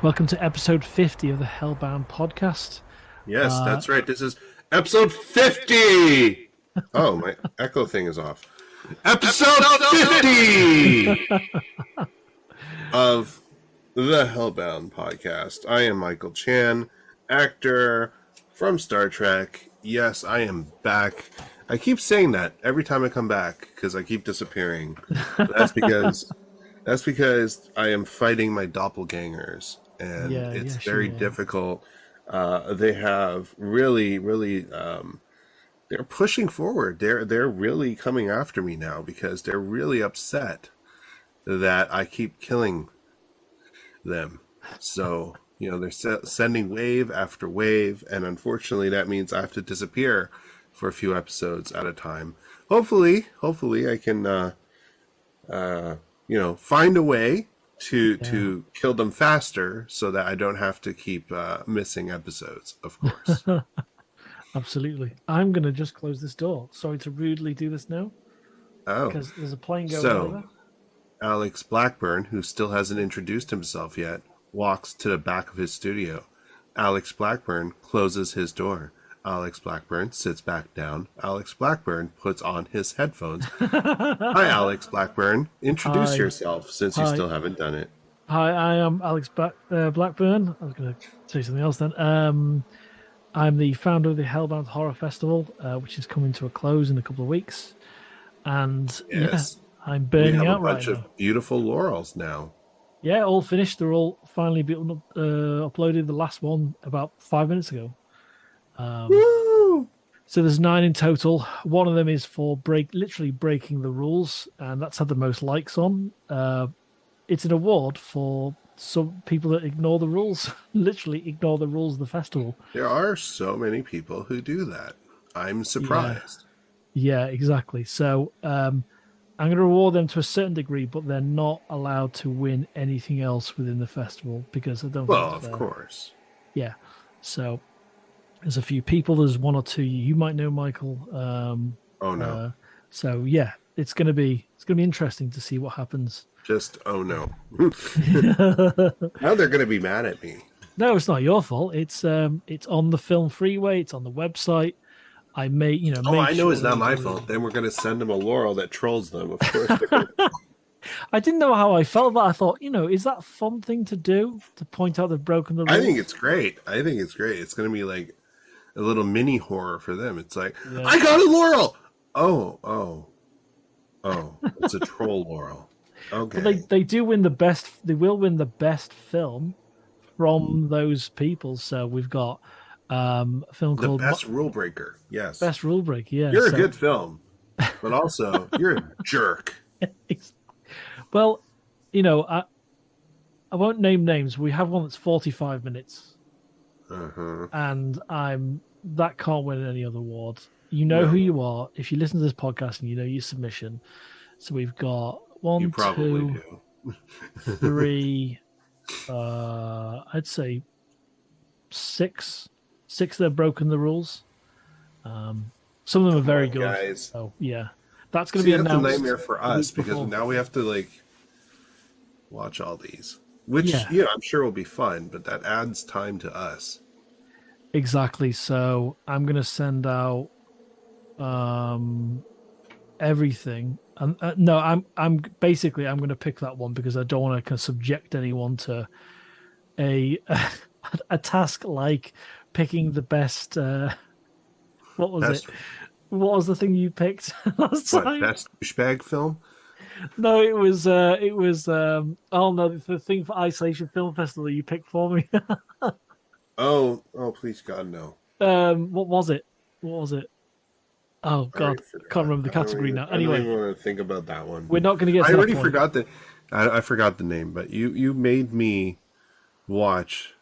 Welcome to episode 50 of the Hellbound Podcast. Yes, that's right. This is episode 50! Oh, my echo thing is off. Episode 50 of the Hellbound Podcast. I am Michael Chan, actor from Star Trek. Yes, I am back. I keep saying that every time I come back because I keep disappearing. That's because I am fighting my doppelgangers. And it's very difficult. They have really, they're pushing forward. They're really coming after me now because they're really upset that I keep killing them. So, they're sending wave after wave, and unfortunately that means I have to disappear for a few episodes at a time. Hopefully I can, find a way to kill them faster so that I don't have to keep missing episodes, of course. Absolutely. I'm going to just close this door. Sorry to rudely do this now. Oh. Because there's a plane going over. Alex Blackburn, who still hasn't introduced himself yet, walks to the back of his studio. Alex Blackburn closes his door. Alex Blackburn sits back down. Alex Blackburn puts on his headphones. Hi, Alex Blackburn. Introduce yourself, since you still haven't done it. Hi, I am Alex Blackburn. I was going to say something else then. I'm the founder of the Hellbound Horror Festival, which is coming to a close in a couple of weeks. And I'm burning out right now. We have a bunch of beautiful laurels now. Yeah, all finished. They're all finally uploaded. The last one about 5 minutes ago. Woo! So there's 9 in total. One of them is for literally breaking the rules, and that's had the most likes on. It's an award for some people that ignore the rules, literally ignore the rules of the festival. There are so many people who do that. I'm surprised. Yeah, exactly. So I'm going to reward them to a certain degree, but they're not allowed to win anything else within the festival because I don't. Well, of course. Yeah. So. There's a few people. There's one or two you might know, Michael. Oh no! So yeah, it's gonna be interesting to see what happens. Just oh no! Now they're gonna be mad at me. No, it's not your fault. It's on the Film Freeway. It's on the website. I may I know it's not my fault. Then we're gonna send them a laurel that trolls them. Of course. I didn't know how I felt, but I thought, is that a fun thing to do to point out they've broken the rules? I think it's great. It's gonna be like a little mini horror for them. It's like, I got a laurel. Oh, it's a troll laurel. Okay. Well, they do win the best. They will win the best film from those people. So we've got a film called Best Rule Breaker. Yes, Best Rule Breaker. Yeah, you're a good film, but also you're a jerk. Well, I won't name names. We have one that's 45 minutes. And that can't win any other award. You know who you are if you listen to this podcast and you know your submission. So we've got 1, 2, 3. I'd say 6 that have broken the rules. Some of them are very good. Guys. So yeah, that's going to be announced. That's a nightmare for us because now we have to watch all these. Which, I'm sure will be fun, but that adds time to us. Exactly. So I'm going to send out everything. And no, I'm going to pick that one because I don't want to kind of subject anyone to a task like picking the best. What was it? What was the thing you picked last time? Best douchebag film? No, it was the thing for Isolation Film Festival you picked for me. oh, please God, no. What was it? Oh God, can't remember the category now. Anyway, I don't even want to think about that one. We're not going to get. I already forgot I forgot the name, but you made me watch.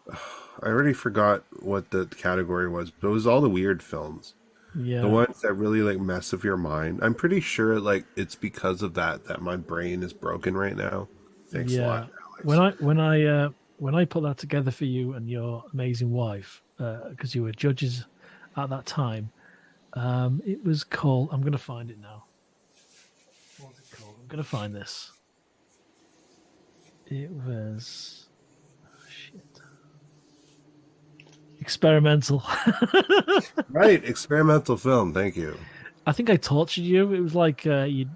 I already forgot what the category was, but it was all the weird films. Yeah, the ones that really mess with your mind. I'm pretty sure it's because of that my brain is broken right now. Thanks a lot, Alex. When I put that together for you and your amazing wife, because you were judges at that time, it was called. I'm going to find it now. What was it called? I'm going to find this. It was experimental. Right, experimental film. Thank you. I think I tortured you. It was like you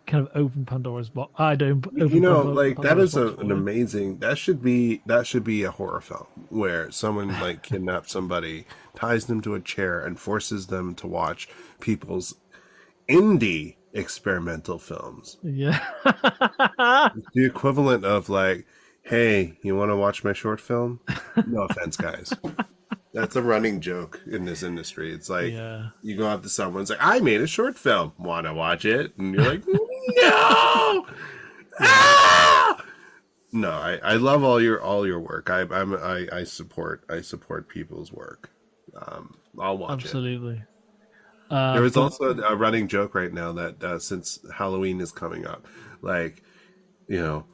kind of open Pandora's box. I don't open You know, like that Pandora's is box for an you. amazing. That should be a horror film where someone like kidnaps somebody, ties them to a chair, and forces them to watch people's indie experimental films. Yeah. The equivalent of like, hey, you want to watch my short film? No offense, guys. That's a running joke in this industry. It's like Yeah. you go up to someone, it's like, I made a short film. Want to watch it? And you're like, no. Ah! No, I love all your work. I support people's work. I'll watch Absolutely. it. There is also a running joke right now that since Halloween is coming up, like, you know,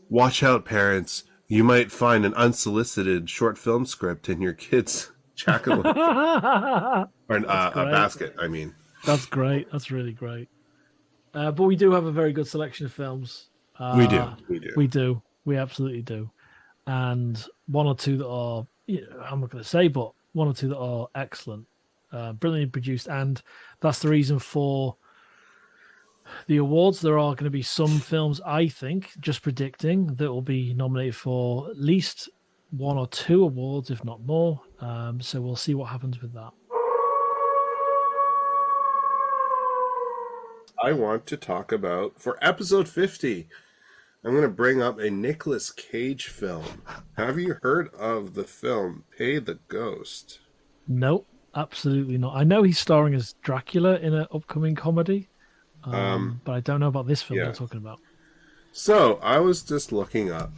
watch out, parents. You might find an unsolicited short film script in your kid's jacket or a basket. I mean, That's great. That's really great. But we do have a very good selection of films. we do. We do. We absolutely do. And one or two that are, I'm not going to say, but one or two that are excellent, brilliantly produced. And that's the reason for the awards. There are going to be some films, I think, just predicting, that will be nominated for at least one or two awards, if not more. So we'll see what happens with that. I want to talk about, for episode 50, I'm going to bring up a Nicolas Cage film. Have you heard of the film Pay the Ghost? Nope, absolutely not. I know he's starring as Dracula in an upcoming comedy, but I don't know about this film you're talking about. So I was just looking up,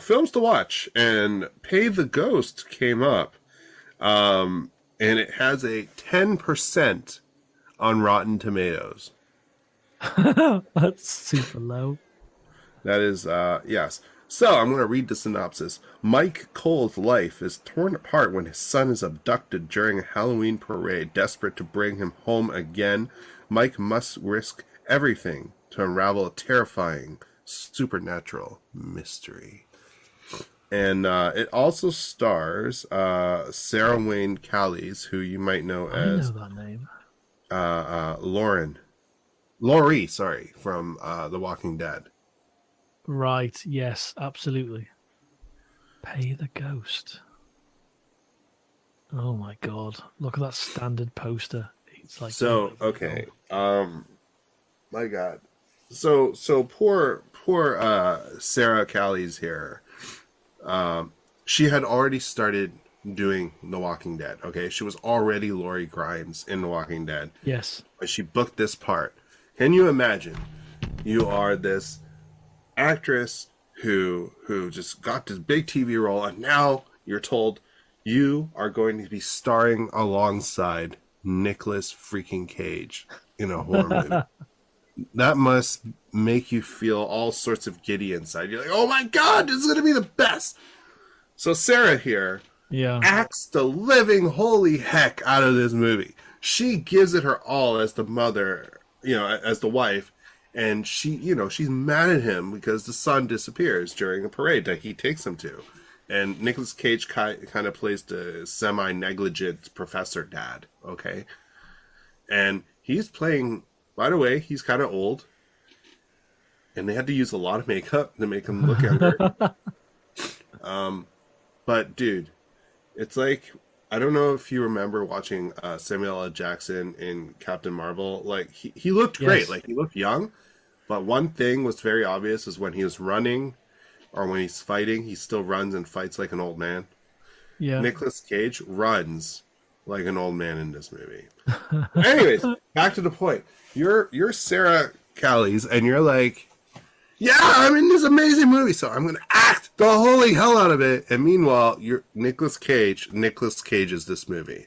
films to watch, and Pay the Ghost came up, and it has a 10% on Rotten Tomatoes. That's super low. That is, yes. So I'm going to read the synopsis. Mike Cole's life is torn apart when his son is abducted during a Halloween parade. Desperate to bring him home again, Mike must risk everything to unravel a terrifying supernatural mystery. And it also stars Sarah Wayne Callies, who you might know as... I know that name. Laurie, from The Walking Dead. Right, yes, absolutely. Pay the Ghost. Oh my god. Look at that standard poster. It's like so okay. My god. So poor Sarah Callies here. She had already started doing The Walking Dead. Okay, she was already Laurie Grimes in The Walking Dead. Yes. But she booked this part. Can you imagine? You are this actress who just got this big TV role, and now you're told you are going to be starring alongside Nicolas freaking Cage in a horror movie. That must make you feel all sorts of giddy inside. You're like, oh my god, this is going to be the best. So Sarah here acts the living holy heck out of this movie. She gives it her all as the mother, as the wife. And she's mad at him because the son disappears during a parade that he takes him to. And Nicolas Cage kind of plays the semi-negligent professor dad, okay? And he's playing, by the way, he's kind of old. And they had to use a lot of makeup to make him look younger. But, dude, it's like, I don't know if you remember watching Samuel L. Jackson in Captain Marvel. Like, he looked great. Like, he looked young. But one thing was very obvious is when he was running or when he's fighting, he still runs and fights like an old man. Yeah. Nicolas Cage runs like an old man in this movie. Anyways, back to the point. You're Sarah Callies, and you're like, yeah, I'm in this amazing movie, so I'm going to act the holy hell out of it. And meanwhile, you're Nicolas Cage. Nicolas Cage is this movie.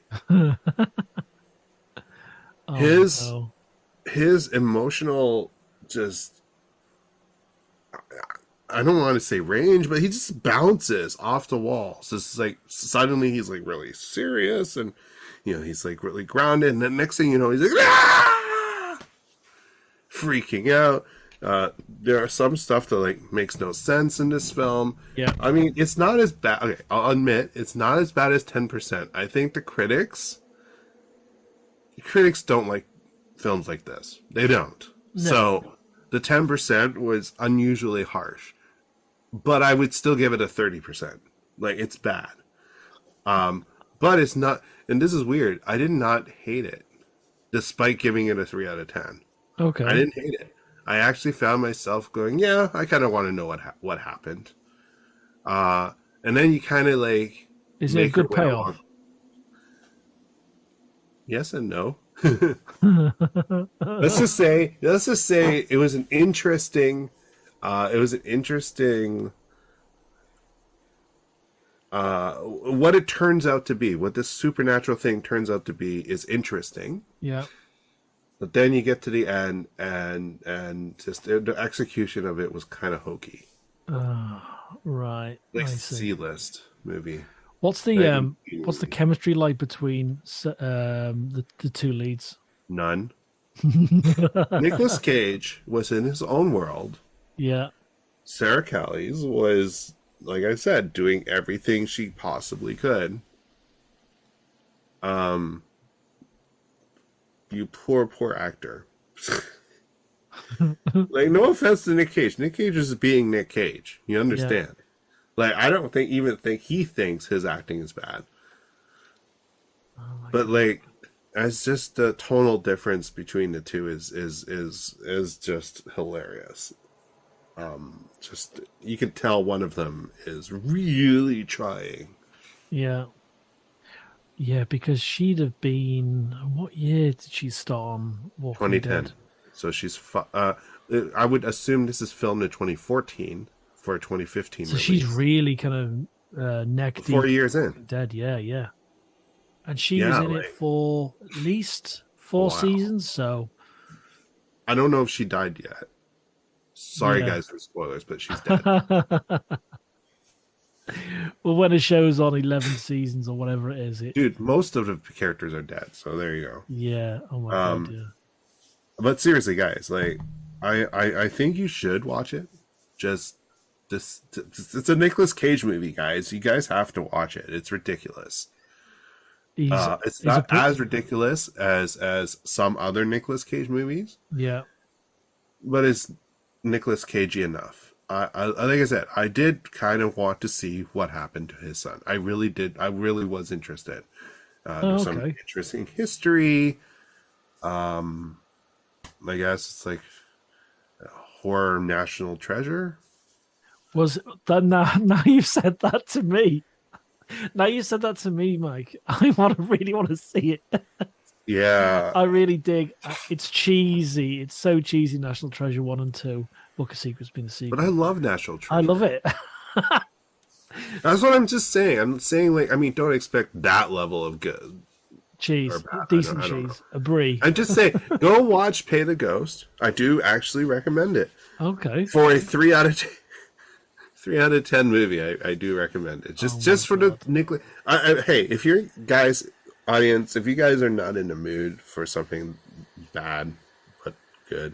His emotional, just, I don't want to say range, but he just bounces off the walls. It's like suddenly he's like really serious, and he's like really grounded, and the next thing you know, he's like freaking out. There are some stuff that like makes no sense in this film. Yeah. I mean, it's not as bad. Okay, I'll admit it's not as bad as 10%. I think the critics don't like films like this. They don't. No. So the 10% was unusually harsh, but I would still give it a 30%. Like, it's bad. But it's not, and this is weird. I did not hate it, despite giving it a 3 out of 10. Okay. I didn't hate it. I actually found myself going, yeah, I kind of want to know what happened. And then you kind of like, is it a good payoff? Yes and no. Let's just say it was an interesting. What it turns out to be, what this supernatural thing turns out to be, is interesting. Yeah. But then you get to the end, and just the execution of it was kind of hokey. Right. Like C-list movie. What's the chemistry like between the two leads? None. Nicolas Cage was in his own world. Yeah. Sarah Callies was, like I said, doing everything she possibly could. You poor actor. Like, no offense to Nick Cage. Nick Cage is being Nick Cage. You understand? Yeah. Like, I don't even think he thinks his acting is bad. But like, it's just the tonal difference between the two is just hilarious. Just, you can tell one of them is really trying. Yeah. Yeah, because she'd have been, what year did she start on Walking 2010. Dead? So she's I would assume this is filmed in 2014 for a 2015 so release. She's really kind of neck deep. 4 years in. Dead, yeah. And she was in it for at least 4 seasons, so... I don't know if she died yet. Sorry, guys, for spoilers, but she's dead. Well, when a show's on 11 seasons or whatever it is... Dude, most of the characters are dead, so there you go. Yeah, oh my God, yeah. But seriously, guys, like, I think you should watch it. Just... it's a Nicolas Cage movie, guys. You guys have to watch it. It's ridiculous. It's not as ridiculous as some other Nicolas Cage movies. Yeah, but it's Nicolas Cagey enough. Like I said, I did kind of want to see what happened to his son. I really did. I really was interested. There's some interesting history. I guess it's like a horror national treasure. Was that now you've said that to me? Now you said that to me, Mike. I really want to see it. Yeah. I really dig. It's cheesy. It's so cheesy. National Treasure 1 and 2. Book of Secrets being the sequel. But I love National Treasure. I love it. That's what I'm just saying. I'm saying, like, I mean, don't expect that level of good. Cheese. Decent cheese. A brie. I'm just saying, go watch Pay the Ghost. I do actually recommend it. Okay. For a 3 out of 10. 3 out of 10 movie, I do recommend it. Just for the Nicolas. Hey, if you're guys, audience, if you guys are not in the mood for something bad but good,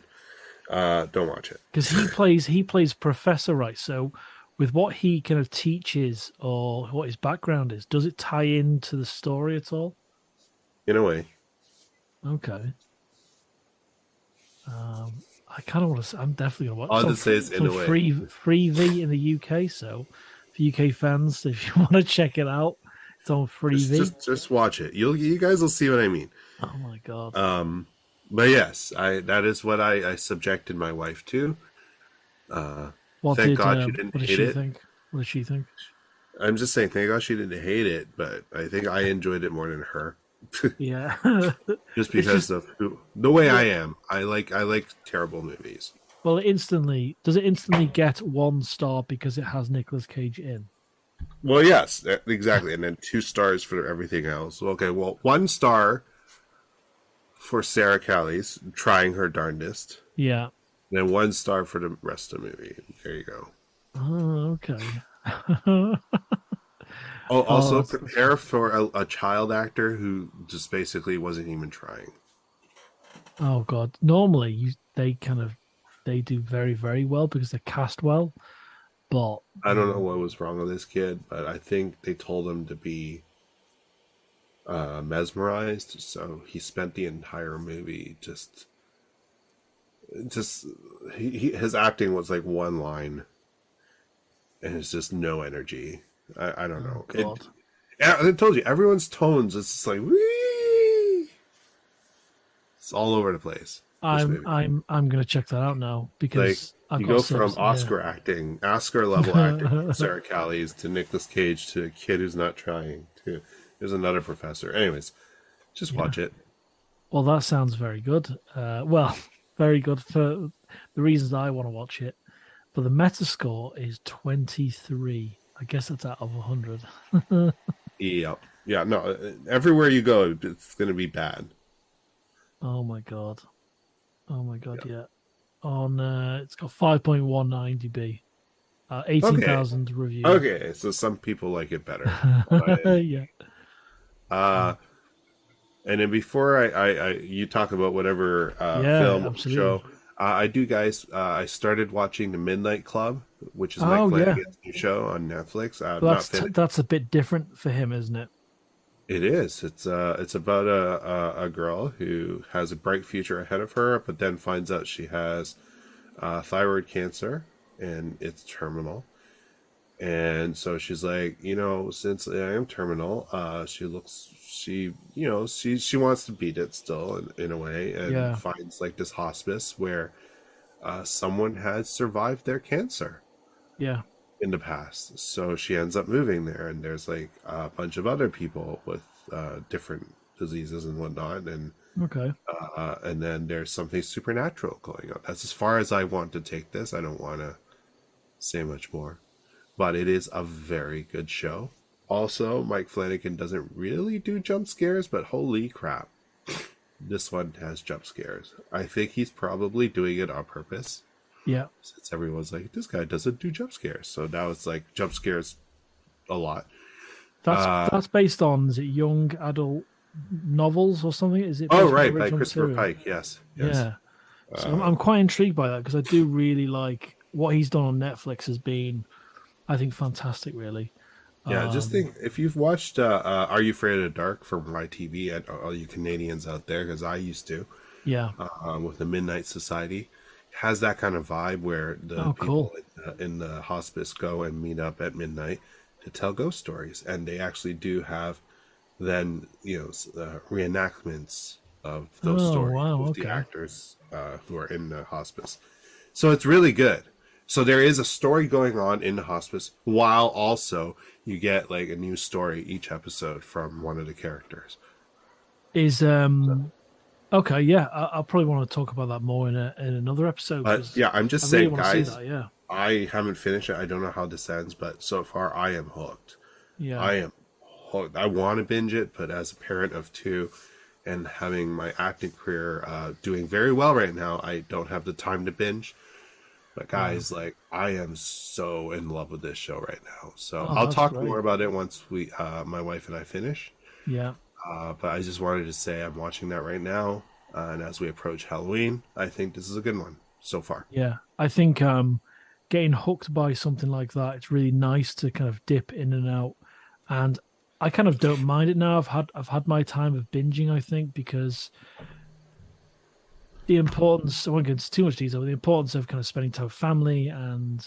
don't watch it. Because he plays Professor, right? So, with what he kind of teaches or what his background is, does it tie into the story at all? In a way. Okay. I kind of want to. I'm definitely going to watch. All I'll say is in a way. Freevee in the UK. So, for UK fans, if you want to check it out, it's on Freevee. Just watch it. You guys will see what I mean. Oh my God. But yes, that is what I subjected my wife to. Thank God she didn't hate it. What did she think? I'm just saying, thank God she didn't hate it, but I think I enjoyed it more than her. Yeah. Just because of the way I am. I like terrible movies. Well, does it instantly get 1 star because it has Nicolas Cage in? Well, yes, exactly. And then 2 stars for everything else. Okay, well, 1 star for Sarah Callies trying her darndest. Yeah. And then 1 star for the rest of the movie. There you go. Oh, okay. Also, prepare for a child actor who just basically wasn't even trying. Oh God! Normally, they kind of they do very, very well because they're cast well. But I don't know what was wrong with this kid, but I think they told him to be mesmerized, so he spent the entire movie just his acting was like one line, and it's just no energy. I don't know. God. I told you, everyone's tones. It's just like wee. It's all over the place. I'm gonna check that out now because you go from Oscar level acting, Sarah Callies, to Nicolas Cage, to a kid who's not trying, to there's another professor. Anyways, just watch it. Well, that sounds very good. Very good for the reasons I want to watch it. But the Metascore is 23. I guess that's out of 100. Yeah. No. Everywhere you go, it's going to be bad. Oh my god. Yeah. On it's got 5.19 IMDb. 18,000 reviews. Okay, so some people like it better. Yeah. And then before you talk about whatever film absolutely. show, I started watching The Midnight Club, which is Mike Flanagan's new show on Netflix. That's a bit different for him, isn't it? It is. It's about a girl who has a bright future ahead of her, but then finds out she has thyroid cancer and it's terminal. And so she's like, since I am terminal, she wants to beat it still in a way, and finds like this hospice where someone has survived their cancer. Yeah. In the past. So she ends up moving there, and there's like a bunch of other people with different diseases and whatnot, and and then there's something supernatural going on. That's as far as I want to take this. I don't want to say much more, but it is a very good show. Also, Mike Flanagan doesn't really do jump scares, but holy crap, this one has jump scares. I think he's probably doing it on purpose. Yeah. Since everyone's like, this guy doesn't do jump scares. So now it's like jump scares a lot. That's based on, is it young adult novels or something? Is it? Right, by Christopher Pike. Yes. Yeah. So I'm quite intrigued by that because I do really like what he's done on Netflix. Has been, I think, fantastic. Really. Yeah, just think if you've watched Are You Afraid of the Dark from YTV, and all you Canadians out there, because I used to. Yeah. With the Midnight Society. Has that kind of vibe where the people in the hospice go and meet up at midnight to tell ghost stories, and they actually do have then reenactments of those stories with the actors who are in the hospice. So it's really good. So there is a story going on in the hospice, while also you get like a new story each episode from one of the characters. Okay, yeah, I'll probably want to talk about that more in another episode. I'm just saying, guys, I haven't finished it. I don't know how this ends, but so far I am hooked. Yeah, I am hooked. I want to binge it, but as a parent of two and having my acting career doing very well right now, I don't have the time to binge. But guys, I am so in love with this show right now. So I'll talk more about it once my wife and I finish. Yeah. But I just wanted to say I'm watching that right now. And as we approach Halloween, I think this is a good one so far. Yeah. I think getting hooked by something like that, it's really nice to kind of dip in and out. And I kind of don't mind it now. I've had my time of binging, I think, because the importance, I won't get into too much detail, but the importance of kind of spending time with family and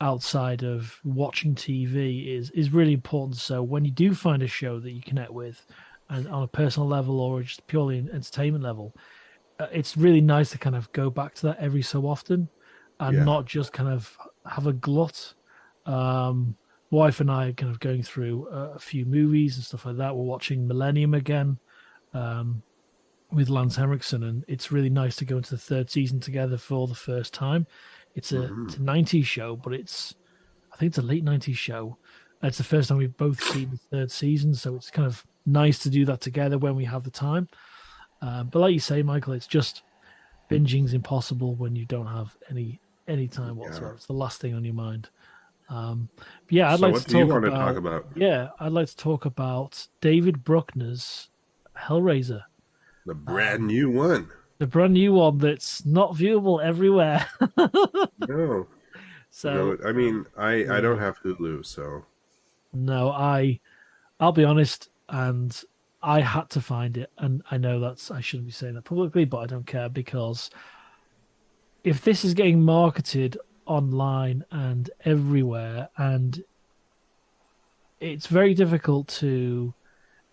outside of watching TV is really important. So when you do find a show that you connect with, and on a personal level or just purely an entertainment level, it's really nice to kind of go back to that every so often and not just kind of have a glut. Wife and I are kind of going through a few movies and stuff like that. We're watching Millennium again with Lance Henriksen, and it's really nice to go into the third season together for the first time. It's a 90s show, but I think it's a late 90s show. It's the first time we've both seen the third season, so it's kind of nice to do that together when we have the time. But like you say, Michael, it's just binging's impossible when you don't have any time whatsoever. It's the last thing on your mind. I'd like to talk about. Yeah, I'd like to talk about David Bruckner's Hellraiser, the brand new one. The brand new one that's not viewable everywhere. No, no. So I mean, I yeah, don't have Hulu, so no, I'll be honest, and I had to find it, and I know I shouldn't be saying that publicly, but I don't care because if this is getting marketed online and everywhere, and it's very difficult to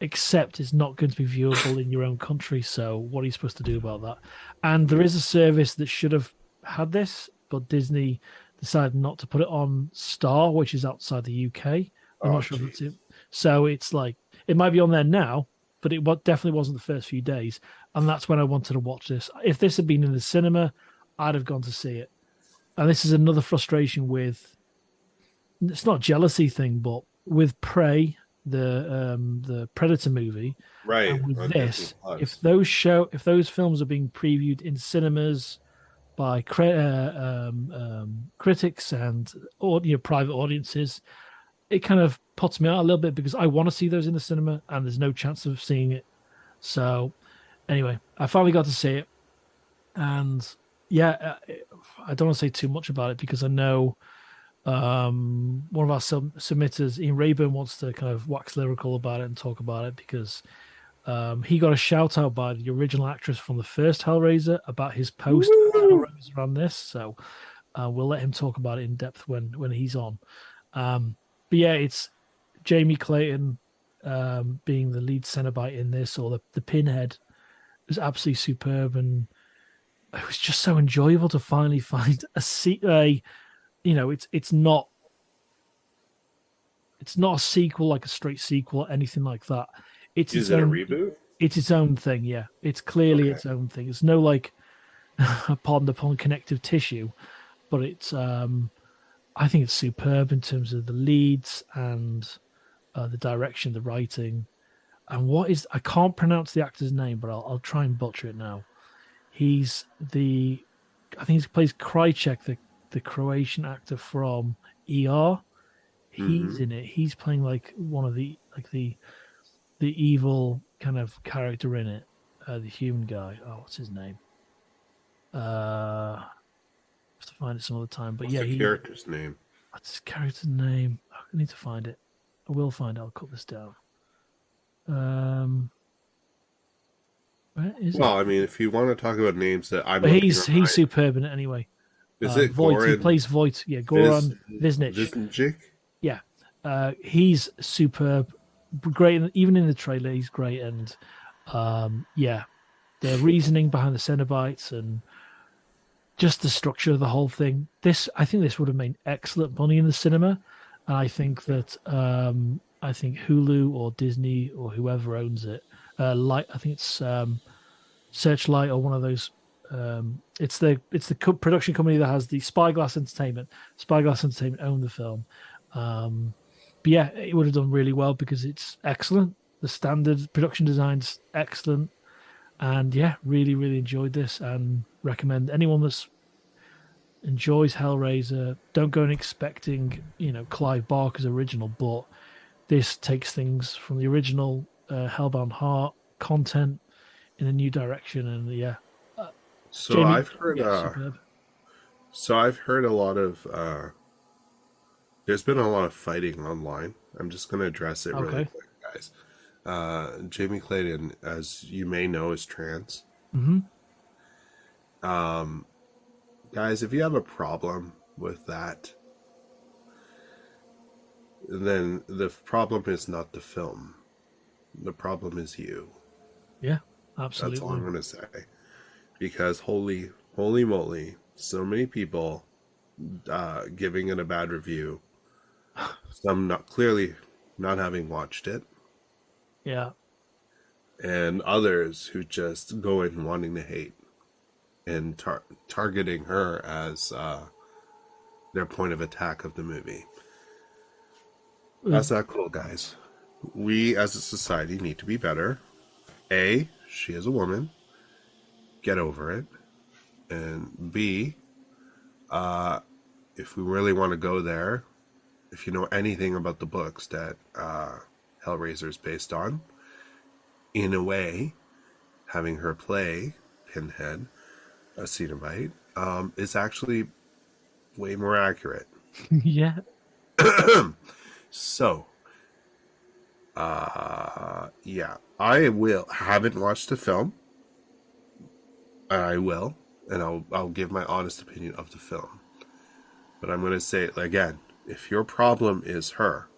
accept it's not going to be viewable in your own country. So what are you supposed to do about that? And there is a service that should have had this, but Disney decided not to put it on Star, which is outside the UK. I'm oh not sure if it's geez. it. So it's like it might be on there now, but definitely wasn't the first few days. And that's when I wanted to watch this. If this had been in the cinema, I'd have gone to see it. And this is another frustration with it's not a jealousy thing, but with Prey, the Predator movie, Right and with on Disney this, Plus. if those films are being previewed in cinemas by critics and private audiences, it kind of puts me out a little bit because I want to see those in the cinema, and there's no chance of seeing it. So anyway, I finally got to see it, and yeah, I don't want to say too much about it because I know one of our submitters, Ian Rayburn, wants to kind of wax lyrical about it and talk about it because he got a shout out by the original actress from the first Hellraiser about his post Woo! Hellraiser on this. So we'll let him talk about it in depth when he's on. But yeah, it's Jamie Clayton being the lead Cenobite in this, or the Pinhead, was absolutely superb, and it was just so enjoyable to finally find it's not a sequel like a straight sequel or anything like that. It's Is its it a own reboot? it's its own thing, yeah. It's clearly Okay. its own thing. It's no like pardon the pun connective tissue, but it's I think it's superb in terms of the leads and the direction, the writing, and I can't pronounce the actor's name, but I'll try and butcher it now. He's I think he plays Krychek, the Croatian actor from ER. He's Mm-hmm. in it. He's playing like one of the evil kind of character in it. The human guy. Oh, what's his name? I have to find it some other time. But What's yeah, the character's name? what's his character's name? I need to find it. I will find it. I'll cut this down. Um, where is it? Well, I mean, if you want to talk about names that I'm But looking he's online, superb in it anyway. is it Voight. He Goran plays Voight. Yeah, Goran Visnich. Visnjic? Yeah, he's superb. Great, even in the trailer, he's great. And yeah, the reasoning behind the Cenobites and just the structure of the whole thing. I think this would have made excellent money in the cinema. And I think that I think Hulu or Disney or whoever owns it, I think it's Searchlight or one of those. It's the production company that has the Spyglass Entertainment. Spyglass Entertainment own the film. But yeah, it would have done really well because it's excellent. The standard production design's excellent, and yeah, really, really enjoyed this and recommend anyone that enjoys Hellraiser. Don't go in expecting Clive Barker's original, but this takes things from the original Hellbound Heart content in a new direction, and yeah, So Jamie, I've heard yeah, superb. so I've heard a lot of there's been a lot of fighting online. I'm just going to address it really Okay. quick, guys. Jamie Clayton, as you may know, is trans. Hmm. Guys, if you have a problem with that, then the problem is not the film. The problem is you. Yeah, That's all I'm absolutely. going to say. Because holy moly, so many people giving it a bad review. Some not clearly not having watched it, Yeah. and others who just go in wanting to hate and targeting her as their point of attack of the movie. That's not cool, guys. We as a society need to be better. A, she is a woman. Get over it. And B, if we really want to go there, if you know anything about the books that Hellraiser is based on, in a way, having her play Pinhead, a Cenobite, is actually way more accurate. Yeah. So, yeah, haven't watched the film. I will, and I'll give my honest opinion of the film. But I'm going to say it again. If your problem is her,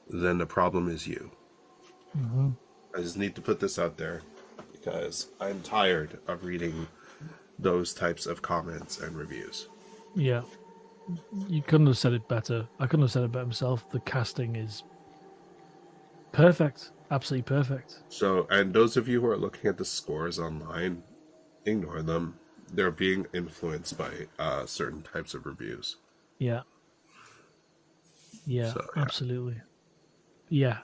then the problem is you. Mm-hmm. I just need to put this out there because I'm tired of reading those types of comments and reviews. Yeah. You couldn't have said it better. I couldn't have said it better myself. The casting is perfect. Absolutely perfect. So, and those of you who are looking at the scores online, ignore them. They're being influenced by certain types of reviews. Yeah. Yeah, So, absolutely. Yeah.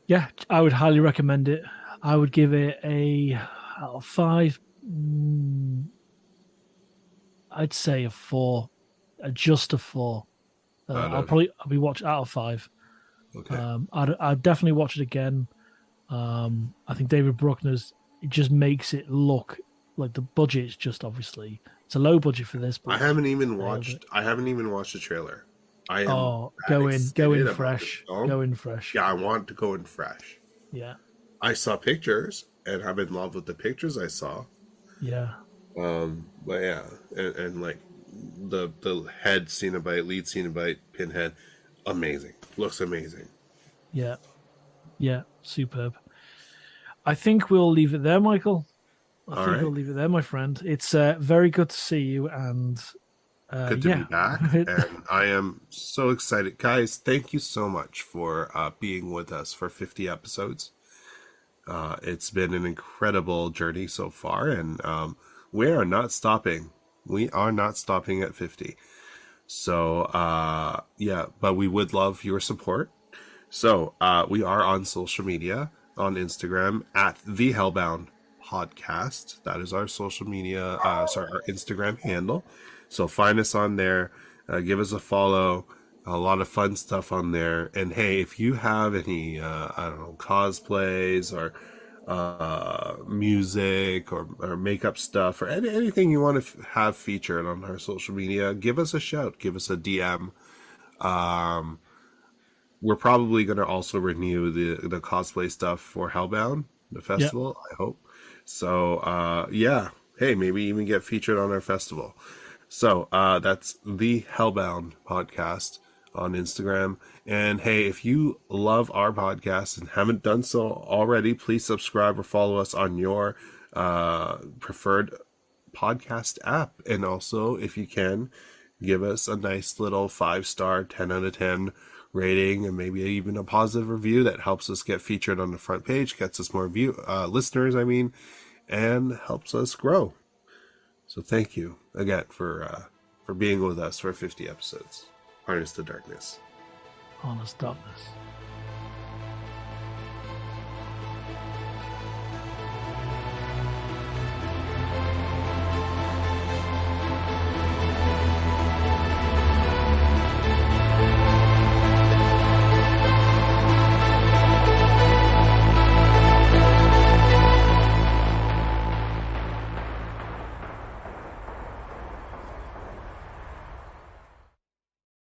Yeah, I would highly recommend it. I would give it a out of 5. I'd say a 4. Just a 4. I'll be watching out of 5. Okay. I'd definitely watch it again. I think David Bruckner's, it just makes it look like the budget is just obviously it's a low budget for this. But I haven't even watched the trailer. Go in fresh. Go in fresh. Yeah, I want to go in fresh. Yeah. I saw pictures and I'm in love with the pictures I saw. Yeah. But yeah, and like the lead Cenobite, Pinhead, amazing. Looks amazing. Yeah. Yeah. Superb. I think we'll leave it there, Michael. We'll leave it there, my friend. It's very good to see you, and good to be back. And I am so excited, guys. Thank you so much for being with us for 50 episodes. It's been an incredible journey so far, and we are not stopping. We are not stopping at 50. So yeah, but we would love your support. So we are on social media, on Instagram at the Hellbound Podcast. That is our social media, our Instagram handle. So find us on there, give us a follow. A lot of fun stuff on there. And hey, if you have any, cosplays or music or makeup stuff or anything you want to have featured on our social media, give us a shout, give us a DM. We're probably going to also renew the cosplay stuff for Hellbound, the festival, I hope. So, yeah. Hey, maybe even get featured on our festival. So, that's the Hellbound Podcast on Instagram. And hey, if you love our podcast and haven't done so already, please subscribe or follow us on your preferred podcast app. And also, if you can, give us a nice little 5-star, 10 out of 10 rating, and maybe even a positive review that helps us get featured on the front page, gets us more listeners, and helps us grow. So thank you again for being with us for 50 episodes. Harness the darkness. Harness darkness.